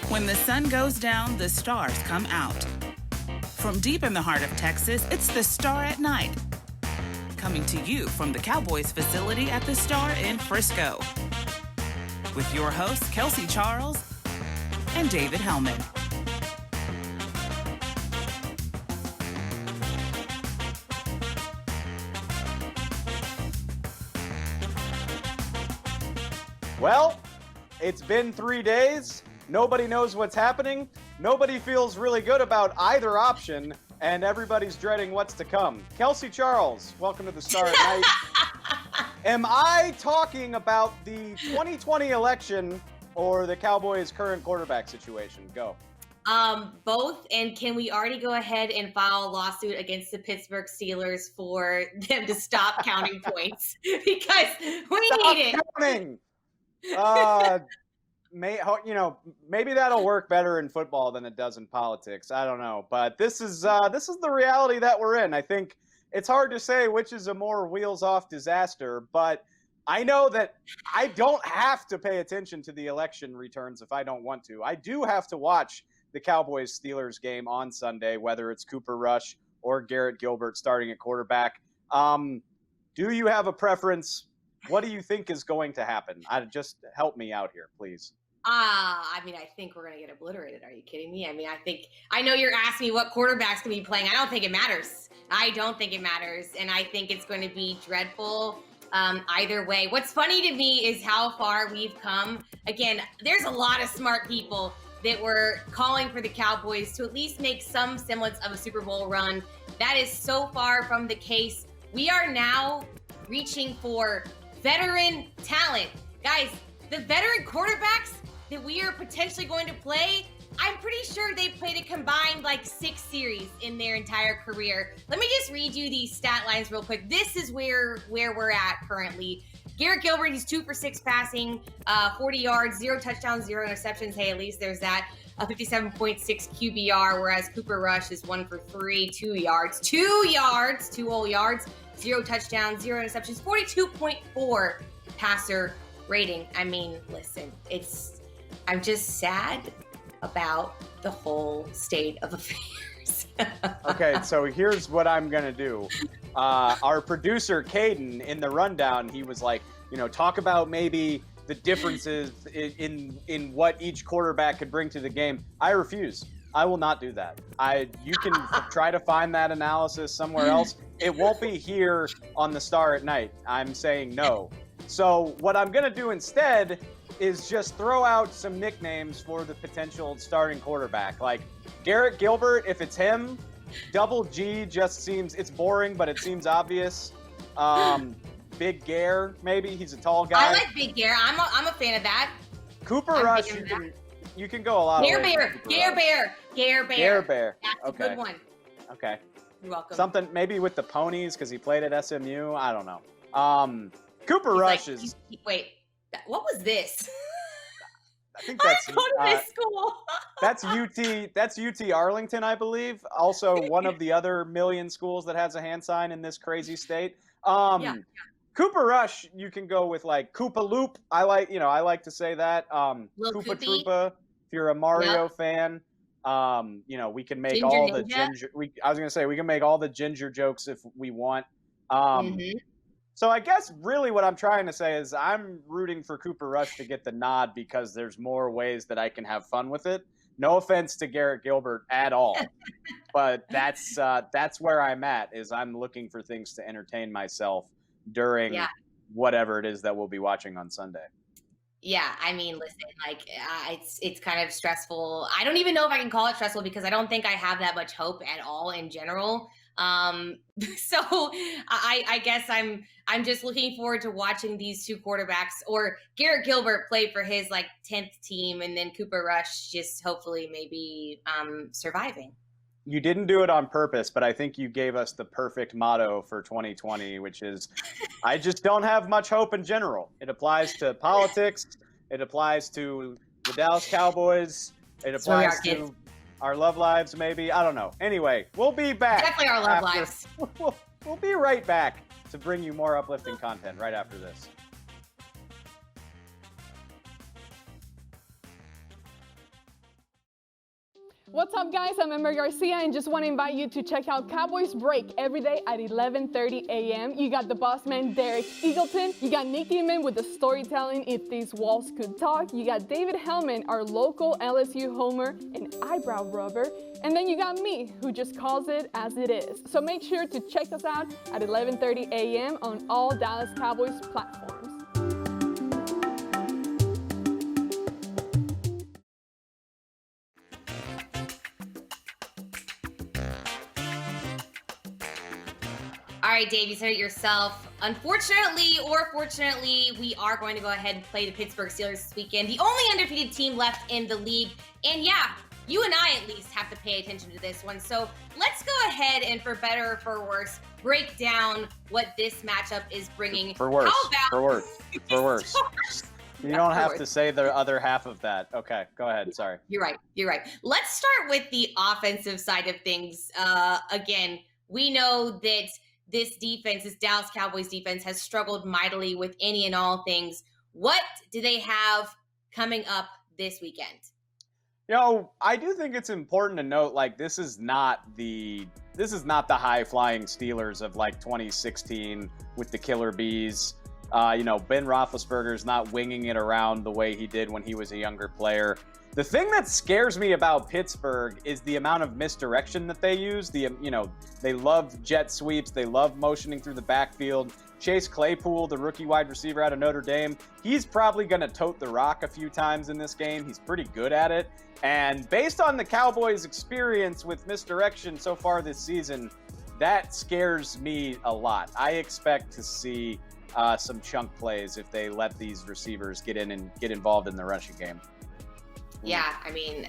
When the sun goes down, the stars come out. From deep in the heart of Texas, it's the Star at Night. Coming to you from the Cowboys facility at the Star in Frisco. With your hosts, Kelsey Charles and David Hellman. Well, it's been 3 days. Nobody knows what's happening. Nobody feels really good about either option, and everybody's dreading what's to come. Kelsey Charles, welcome to the Star at Night. Am I talking about the 2020 election or the Cowboys' current quarterback situation? Go. Both. And can we already go ahead and file a lawsuit against the Pittsburgh Steelers for them to stop counting points? Because we need it. Counting. Maybe that'll work better in football than it does in politics. I don't know, but this is the reality that we're in. I think it's hard to say which is a more wheels-off disaster, but I know that I don't have to pay attention to the election returns if I don't want to. I do have to watch the Cowboys-Steelers game on Sunday, whether it's Cooper Rush or Garrett Gilbert starting at quarterback. Do you have a preference? What do you think is going to happen? Just help me out here, please. I think we're going to get obliterated. Are you kidding me? I know you're asking me what quarterbacks can be playing. I don't think it matters. And I think it's going to be dreadful either way. What's funny to me is how far we've come. Again, there's a lot of smart people that were calling for the Cowboys to at least make some semblance of a Super Bowl run. That is so far from the case. We are now reaching for veteran talent. Guys, the veteran quarterbacks that we are potentially going to play, I'm pretty sure they've played a combined 6 series in their entire career. Let me just read you these stat lines real quick. This is where we're at currently. Garrett Gilbert, he's 2 for 6 passing, 40 yards, 0 touchdowns, 0 interceptions. Hey, at least there's that. A 57.6 QBR, whereas Cooper Rush is 1 for 3, 2 yards, 2 whole yards, 0 touchdowns, 0 interceptions, 42.4 passer rating. Listen, I'm just sad about the whole state of affairs. Okay, so here's what I'm going to do. Our producer, Caden, in the rundown, he was like, talk about maybe the differences in what each quarterback could bring to the game. I refuse. I will not do that. You can try to find that analysis somewhere else. It won't be here on the Star at Night. I'm saying no. So what I'm going to do instead is just throw out some nicknames for the potential starting quarterback. Like Garrett Gilbert, if it's him, Double G just seems, it's boring, but it seems obvious. Big Gare, maybe. He's a tall guy. I like Big Gare. I'm a fan of that. Cooper Rush, you can go a lot of ways. Gare Bear. That's okay. A good one. Okay. You're welcome. Something maybe with the ponies because he played at SMU. I don't know. Cooper Rush is. Wait, what was this? I think that's go to this school. That's UT. That's UT Arlington, I believe. Also, one of the other million schools that has a hand sign in this crazy state. Yeah. Cooper Rush, you can go with Koopa Loop. I like to say that. Koopa Troopa. If you're a Mario fan, we can make Ginger all Ninja. the ginger. I was gonna say we can make all the ginger jokes if we want. So I guess really what I'm trying to say is I'm rooting for Cooper Rush to get the nod because there's more ways that I can have fun with it. No offense to Garrett Gilbert at all, but that's where I'm at. Is I'm looking for things to entertain myself during whatever it is that we'll be watching on Sunday. Yeah, listen, it's kind of stressful. I don't even know if I can call it stressful because I don't think I have that much hope at all in general. So I guess I'm just looking forward to watching these two quarterbacks or Garrett Gilbert play for his 10th team and then Cooper Rush just hopefully maybe surviving. You didn't do it on purpose, but I think you gave us the perfect motto for 2020, which is, I just don't have much hope in general. It applies to politics. It applies to the Dallas Cowboys. It applies to our love lives, maybe. I don't know. Anyway, we'll be back. Definitely our love lives. We'll be right back to bring you more uplifting content right after this. What's up, guys? I'm Ember Garcia and just want to invite you to check out Cowboys Break every day at 11:30 a.m. You got the boss man, Derek Eagleton. You got Nick Eman with the storytelling If These Walls Could Talk. You got David Hellman, our local LSU homer and eyebrow rubber. And then you got me, who just calls it as it is. So make sure to check us out at 11:30 a.m. on all Dallas Cowboys platforms. All right, Dave, you said it yourself. Unfortunately or fortunately, we are going to go ahead and play the Pittsburgh Steelers this weekend, the only undefeated team left in the league. And yeah, you and I at least have to pay attention to this one. So let's go ahead and, for better or for worse, break down what this matchup is bringing. For worse. How about For worse. You don't have to say the other half of that. Okay, go ahead. Sorry. You're right. Let's start with the offensive side of things. Again, we know that this Dallas Cowboys defense has struggled mightily with any and all things. What do they have coming up this weekend? I do think it's important to note, like, this is not the high flying Steelers of like 2016 with the Killer Bees. Ben Roethlisberger's not winging it around the way he did when he was a younger player. The thing that scares me about Pittsburgh is the amount of misdirection that they use. They love jet sweeps. They love motioning through the backfield. Chase Claypool, the rookie wide receiver out of Notre Dame, he's probably going to tote the rock a few times in this game. He's pretty good at it. And based on the Cowboys' experience with misdirection so far this season, that scares me a lot. I expect to see some chunk plays if they let these receivers get in and get involved in the rushing game. Yeah, I mean,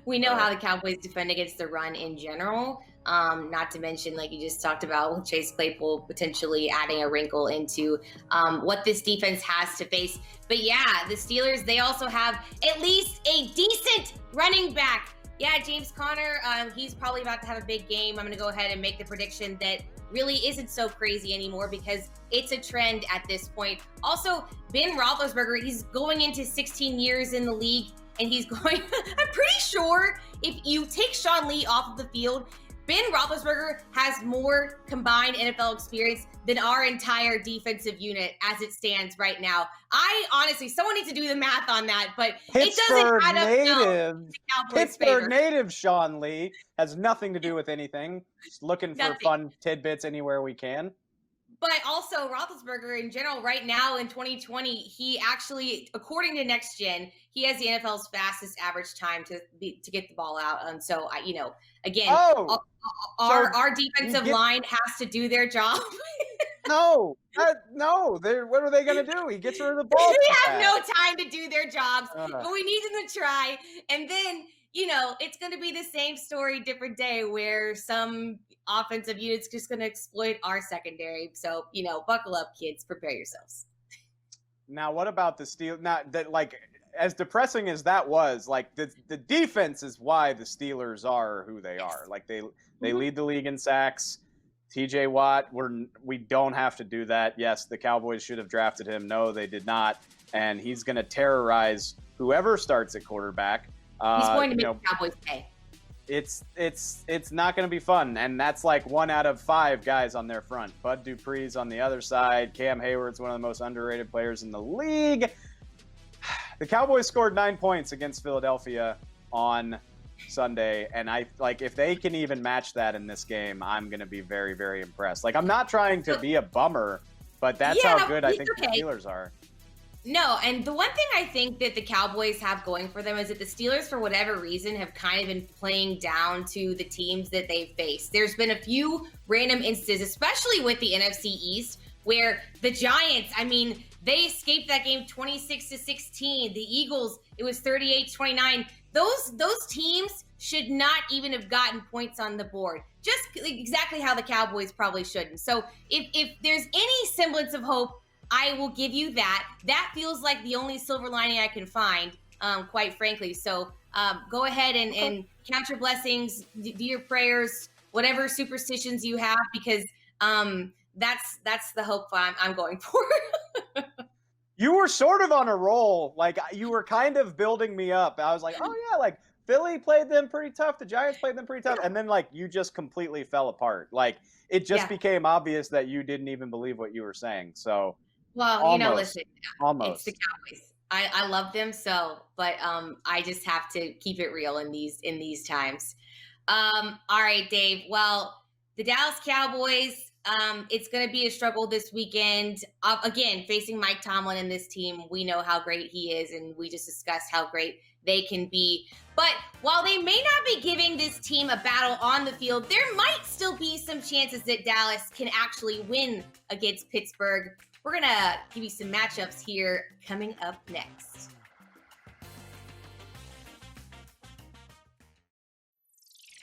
we know how the Cowboys defend against the run in general. Not to mention, like you just talked about, with Chase Claypool potentially adding a wrinkle into what this defense has to face. But yeah, the Steelers, they also have at least a decent running back. Yeah, James Conner, he's probably about to have a big game. I'm going to go ahead and make the prediction that really isn't so crazy anymore because it's a trend at this point. Also, Ben Roethlisberger, he's going into 16 years in the league, and he's going, I'm pretty sure if you take Sean Lee off of the field, Ben Roethlisberger has more combined NFL experience than our entire defensive unit as it stands right now. I honestly, someone needs to do the math on that, but it doesn't add up. Pittsburgh native Sean Lee has nothing to do with anything. Just looking for fun tidbits anywhere we can. But also Roethlisberger in general right now in 2020, he actually, according to Next Gen, he has the NFL's fastest average time to get the ball out. And so, again, our defensive line has to do their job. No. What are they going to do? He gets rid of the ball. They have no time to do their jobs, but we need them to try. And then, it's going to be the same story, different day, where some offensive unit's just going to exploit our secondary. So, buckle up, kids. Prepare yourselves. Now, what about the Steelers? Not that, like, as depressing as that was, like, the defense is why the Steelers are who they are. Like, they lead the league in sacks. TJ Watt, we don't have to do that. Yes, the Cowboys should have drafted him. No, they did not. And he's going to terrorize whoever starts at quarterback. He's going to make the Cowboys pay. It's not going to be fun, and that's like 1 out of 5 guys on their front. Bud Dupree's on the other side. Cam Hayward's one of the most underrated players in the league. The Cowboys scored 9 points against Philadelphia on Sunday, and if they can even match that in this game, I'm going to be very, very impressed. Like, I'm not trying to be a bummer, but that's how good I think the Steelers are. No, and the one thing I think that the Cowboys have going for them is that the Steelers, for whatever reason, have kind of been playing down to the teams that they've faced. There's been a few random instances, especially with the NFC East, where the Giants, they escaped that game 26-16. The Eagles, it was 38-29. Those teams should not even have gotten points on the board. Just exactly how the Cowboys probably shouldn't. So if there's any semblance of hope, I will give you that. That feels like the only silver lining I can find, quite frankly. So go ahead and count your blessings, do your prayers, whatever superstitions you have, because that's the hope I'm going for. You were sort of on a roll. Like, you were kind of building me up. I was like, oh yeah, like Philly played them pretty tough. The Giants played them pretty tough. And then, like, you just completely fell apart. Like, it just became obvious that you didn't even believe what you were saying. So, well, almost. It's the Cowboys. I love them but I just have to keep it real in these times. All right, Dave. Well, the Dallas Cowboys, it's going to be a struggle this weekend. Again, facing Mike Tomlin and this team, we know how great he is, and we just discussed how great they can be. But while they may not be giving this team a battle on the field, there might still be some chances that Dallas can actually win against Pittsburgh. We're going to give you some matchups here coming up next.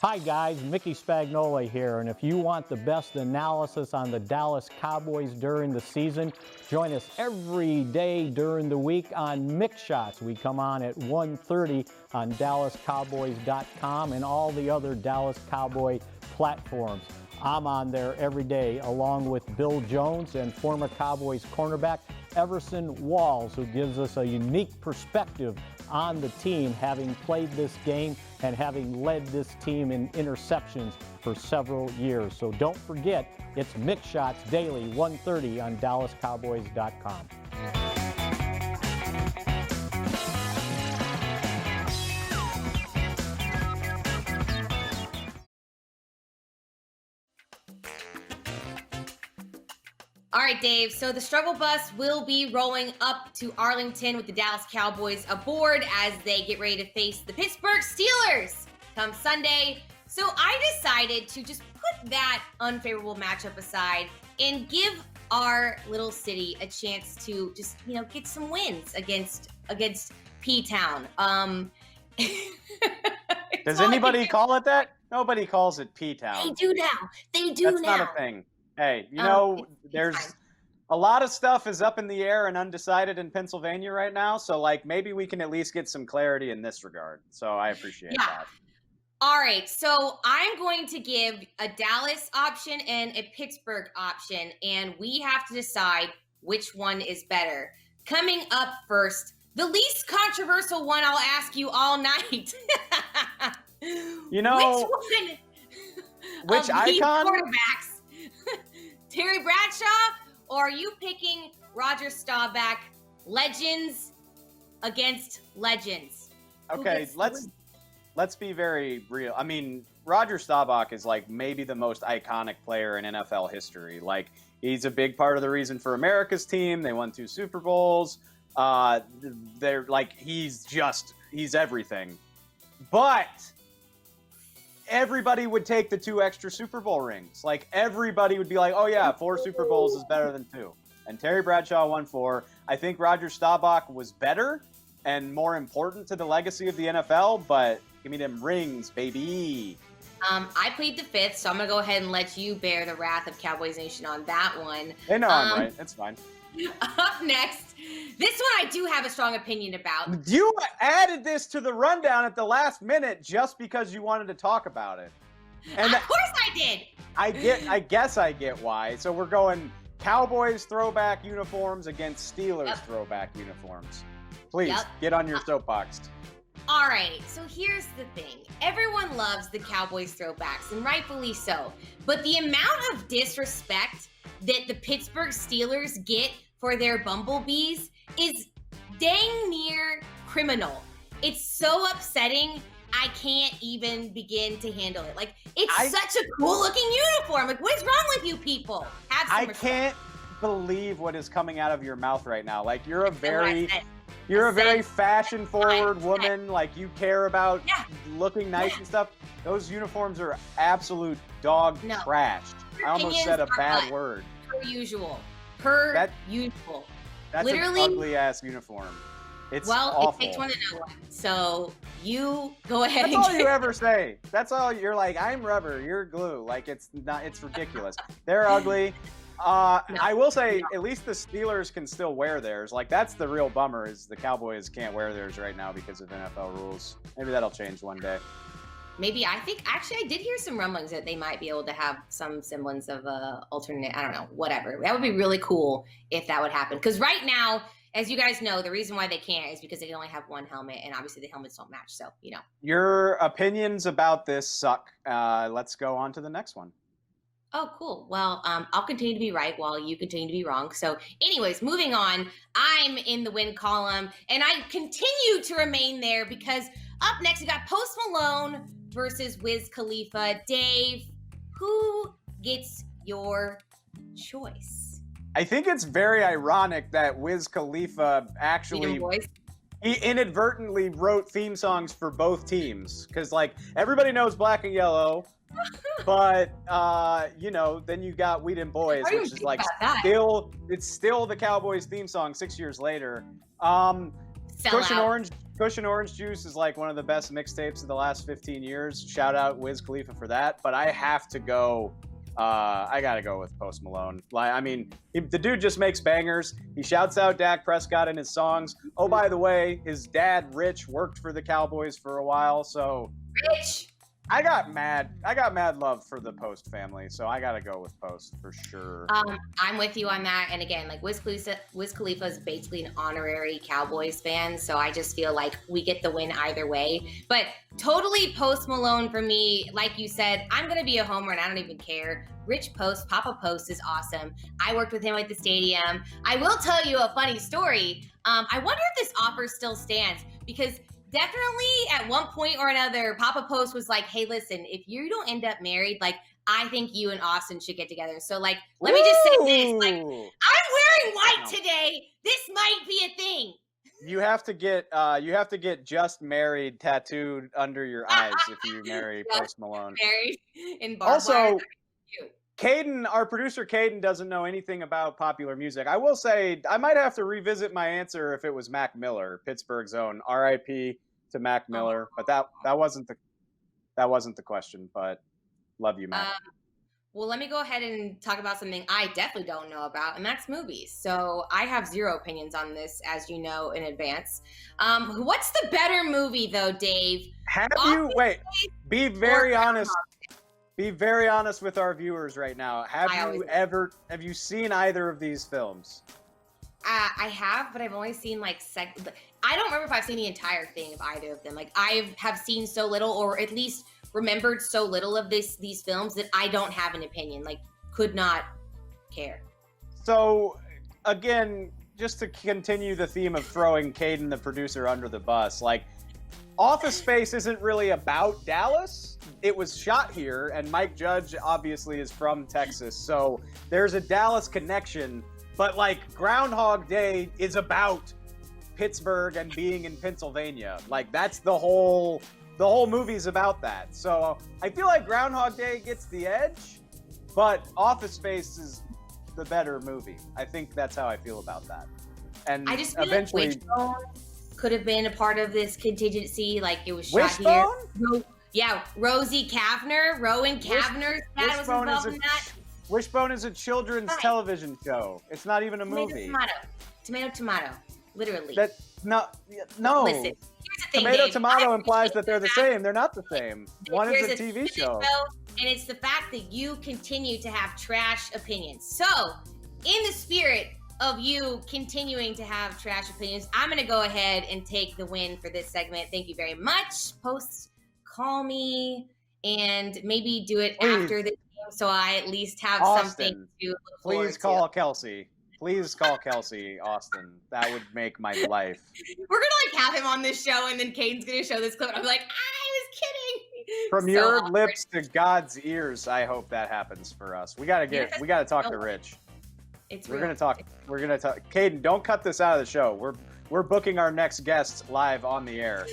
Hi guys, Mickey Spagnola here, and if you want the best analysis on the Dallas Cowboys during the season, join us every day during the week on Mick Shots. We come on at 1:30 on DallasCowboys.com and all the other Dallas Cowboy platforms. I'm on there every day along with Bill Jones and former Cowboys cornerback Everson Walls, who gives us a unique perspective on the team, having played this game and having led this team in interceptions for several years. So don't forget, it's Mick Shots daily, 1:30 on DallasCowboys.com. All right, Dave. So the struggle bus will be rolling up to Arlington with the Dallas Cowboys aboard as they get ready to face the Pittsburgh Steelers come Sunday. So I decided to just put that unfavorable matchup aside and give our little city a chance to just, get some wins against P-Town. Does anybody call it that? Nobody calls it P-Town. They do now. That's not a thing. Hey, there's a lot of stuff is up in the air and undecided in Pennsylvania right now. So, maybe we can at least get some clarity in this regard. So I appreciate that. All right. So I'm going to give a Dallas option and a Pittsburgh option, and we have to decide which one is better. Coming up first, the least controversial one I'll ask you all night. Which icon? Quarterbacks? Terry Bradshaw, or are you picking Roger Staubach? Legends against legends. Okay, let's be very real. I mean, Roger Staubach is maybe the most iconic player in NFL history. He's a big part of the reason for America's team. They won 2 Super Bowls. He's everything. But everybody would take the 2 extra Super Bowl rings. Everybody would be like, oh yeah, 4 Super Bowls is better than 2. And Terry Bradshaw won 4. I think Roger Staubach was better and more important to the legacy of the NFL, but give me them rings, baby. I plead the 5th, so I'm going to go ahead and let you bear the wrath of Cowboys Nation on that one. They know I'm right. It's fine. Up next, this one I do have a strong opinion about. You added this to the rundown at the last minute just because you wanted to talk about it. And of course I did. I guess I get why. So we're going Cowboys throwback uniforms against Steelers throwback uniforms. Please get on your soapbox. All right, so here's the thing. Everyone loves the Cowboys throwbacks, and rightfully so. But the amount of disrespect that the Pittsburgh Steelers get for their bumblebees is dang near criminal. It's so upsetting, I can't even begin to handle it. It's such a cool looking uniform. What's wrong with you people? I can't believe what is coming out of your mouth right now. You're a very fashion forward woman. You care about looking nice and stuff. Those uniforms are absolute dog trash. I almost said a bad word. Per usual. That's literally an ugly ass uniform. It's awful. It takes one to know one. So you go ahead. That's all you ever say. That's all you're like. I'm rubber. You're glue. It's ridiculous. They're ugly. I will say, at least the Steelers can still wear theirs. That's the real bummer is the Cowboys can't wear theirs right now because of NFL rules. Maybe that'll change one day. Maybe. I did hear some rumblings that they might be able to have some semblance of a alternate. I don't know, whatever. That would be really cool if that would happen. Because right now, as you guys know, the reason why they can't is because they only have one helmet, and obviously the helmets don't match. So, Your opinions about this suck. Let's go on to the next one. Oh, cool. Well, I'll continue to be right while you continue to be wrong. So anyways, moving on, I'm in the win column, and I continue to remain there because up next we got Post Malone versus Wiz Khalifa. Dave, who gets your choice? I think it's very ironic that Wiz Khalifa actually he inadvertently wrote theme songs for both teams because, like, everybody knows Black and Yellow. But then you got Weed and Boys, which is like still the Cowboys theme song 6 years later. Cushion Orange Juice is like one of the best mixtapes of the last 15 years. Shout out Wiz Khalifa for that. But I have to go. I gotta go with Post Malone. The dude just makes bangers. He shouts out Dak Prescott in his songs. Oh, by the way, his dad Rich worked for the Cowboys for a while, so Rich. I got mad love for the Post family, so I gotta go with Post for sure. I'm with you on that. And again, like Wiz Khalifa is basically an honorary Cowboys fan, so I just feel like we get the win either way. But totally Post Malone for me. Like you said, I'm gonna be a homer, and I don't even care. Rich Post, Papa Post is awesome. I worked with him at the stadium. I will tell you a funny story. I wonder if this offer still stands because. Definitely at one point or another, Papa Post was like, hey, listen, if you don't end up married, like, I think you and Austin should get together. So, like, let me just say this. Like, I'm wearing white today. This might be a thing. You have to get just married tattooed under your eyes if you marry Post Malone. Married in Also, Caden, our producer Caden, doesn't know anything about popular music. I will say I might have to revisit my answer if it was Mac Miller, Pittsburgh's own. R.I.P. to Mac Miller, but that wasn't the question. But love you, Mac. Well, let me go ahead and talk about something I definitely don't know about, and that's movies. So I have zero opinions on this, as you know in advance. What's the better movie, though, Dave? Be very honest. Be very honest with our viewers right now. Have you seen either of these films? I have, but I've only seen I don't remember if I've seen the entire thing of either of them. Like, I have seen so little, or at least remembered so little of these films that I don't have an opinion. Like, could not care. So, again, just to continue the theme of throwing Caden, the producer, under the bus, like, Office Space isn't really about Dallas. It was shot here, and Mike Judge obviously is from Texas, so there's a Dallas connection. But like Groundhog Day is about Pittsburgh and being in Pennsylvania. Like that's the whole movie's about that. So I feel like Groundhog Day gets the edge, but Office Space is the better movie. I think that's how I feel about that. And I just feel eventually, like Wishbone could have been a part of this contingency. Like it was shot Wishbone? here. Yeah, Rowan Cavanner's dad was involved in that. Wishbone is a children's television show. It's not even a movie. Tomato. Literally. No. Listen, here's the thing, Tomato Dave. implies that they're the same. They're not the same. One is a TV show. And it's the fact that you continue to have trash opinions. So, in the spirit of you continuing to have trash opinions, I'm going to go ahead and take the win for this segment. Thank you very much. Post, call me, and maybe do it after the game so I at least have something to look forward to. Please call Kelsey. Please call Kelsey, Austin. That would make my life. We're going to have him on this show, and then Caden's going to show this clip. I'm like, I was kidding. From your lips to God's ears, I hope that happens for us. We got to talk to Rich. We're going to talk. Caden, don't cut this out of the show. We're booking our next guests live on the air.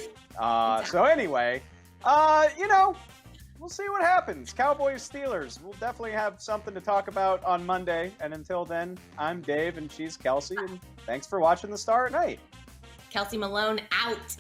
So anyway, we'll see what happens. Cowboys, Steelers. We'll definitely have something to talk about on Monday. And until then, I'm Dave and she's Kelsey. And thanks for watching The Star at Night. Kelsey Malone out.